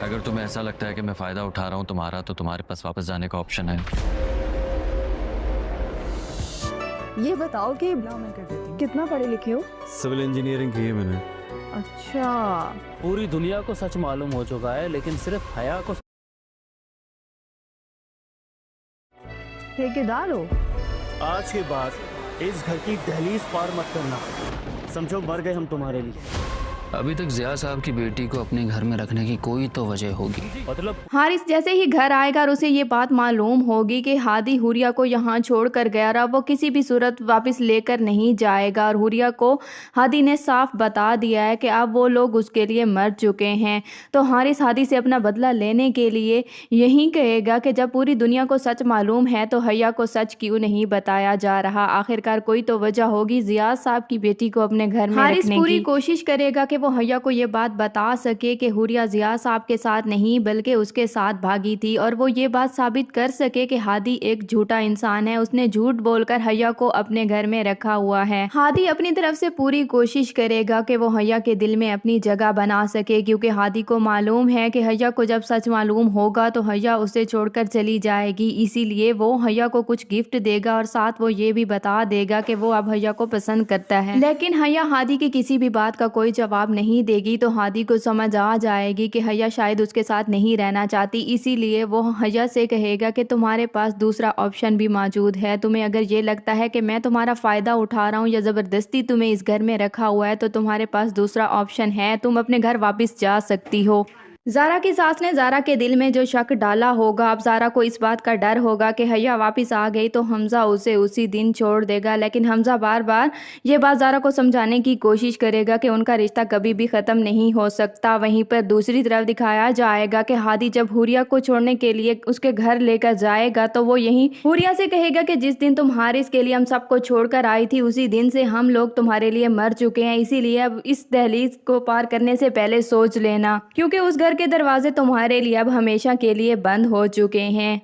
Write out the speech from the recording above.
اگر تمہیں ایسا لگتا ہے کہ میں فائدہ اٹھا رہا ہوں تمہارا تو تمہارے پاس واپس جانے کا آپشن ہے. یہ بتاؤ کہ کتنا پڑھے لکھے ہو؟ سول انجینئرنگ کی ہے میں نے. اچھا. پوری دنیا کو سچ معلوم ہو چکا ہے لیکن صرف حیا کو. ٹھیکیدار ہو؟ آج کے بعد اس گھر کی دہلیز پار مت کرنا. سمجھو مر گئے ہم تمہارے لیے. ابھی تک ضیاء صاحب کی بیٹی کو اپنے گھر میں رکھنے کی کوئی تو وجہ ہوگی. مطلب حارث جیسے ہی گھر آئے گا اور اسے یہ بات معلوم ہوگی کہ ہادی حوریہ کو یہاں چھوڑ کر گیا اور وہ کسی بھی صورت واپس لے کر نہیں جائے گا، اور حوریہ کو ہادی نے صاف بتا دیا ہے کہ اب وہ لوگ اس کے لیے مر چکے ہیں، تو حارث ہادی سے اپنا بدلہ لینے کے لیے یہی کہے گا کہ جب پوری دنیا کو سچ معلوم ہے تو حیا کو سچ کیوں نہیں بتایا جا رہا. آخرکار کوئی تو وجہ ہوگی ضیاء صاحب کی بیٹی کو اپنے گھر میں رکھنے کی. حارث پوری کوشش کرے گا کہ وہ حیا کو یہ بات بتا سکے کہ حوریہ ضیاء صاحب کے ساتھ نہیں بلکہ اس کے ساتھ بھاگی تھی، اور وہ یہ بات ثابت کر سکے کہ ہادی ایک جھوٹا انسان ہے، اس نے جھوٹ بول کر حیا کو اپنے گھر میں رکھا ہوا ہے. ہادی اپنی طرف سے پوری کوشش کرے گا کہ وہ حیا کے دل میں اپنی جگہ بنا سکے، کیونکہ ہادی کو معلوم ہے کہ حیا کو جب سچ معلوم ہوگا تو حیا اسے چھوڑ کر چلی جائے گی، اسی لیے وہ حیا کو کچھ گفٹ دے گا اور ساتھ وہ یہ بھی بتا دے گا کہ وہ اب حیا کو پسند کرتا ہے. لیکن حیا ہادی کی کسی بھی بات کا کوئی جواب نہیں دے گی، تو ہادی کو سمجھ آ جائے گی کہ حیا شاید اس کے ساتھ نہیں رہنا چاہتی، اسی لیے وہ حیا سے کہے گا کہ تمہارے پاس دوسرا آپشن بھی موجود ہے. تمہیں اگر یہ لگتا ہے کہ میں تمہارا فائدہ اٹھا رہا ہوں یا زبردستی تمہیں اس گھر میں رکھا ہوا ہے تو تمہارے پاس دوسرا آپشن ہے، تم اپنے گھر واپس جا سکتی ہو. زارا کی ساس نے زارا کے دل میں جو شک ڈالا ہوگا، اب زارا کو اس بات کا ڈر ہوگا کہ حیا واپس آ گئی تو حمزہ اسے اسی دن چھوڑ دے گا، لیکن حمزہ بار بار یہ بات زارا کو سمجھانے کی کوشش کرے گا کہ ان کا رشتہ کبھی بھی ختم نہیں ہو سکتا. وہیں پر دوسری طرف دکھایا جائے گا کہ ہادی جب حوریہ کو چھوڑنے کے لیے اس کے گھر لے کر جائے گا تو وہ یہیں حوریہ سے کہے گا کہ جس دن تم حارث کے لیے ہم سب کو چھوڑ کر آئی تھی اسی دن سے ہم لوگ تمہارے لیے مر چکے ہیں، اسی لیے اب اس دہلیز کو پار کرنے سے پہلے سوچ لینا، کیونکہ اس گھر کے دروازے تمہارے لیے اب ہمیشہ کے لیے بند ہو چکے ہیں.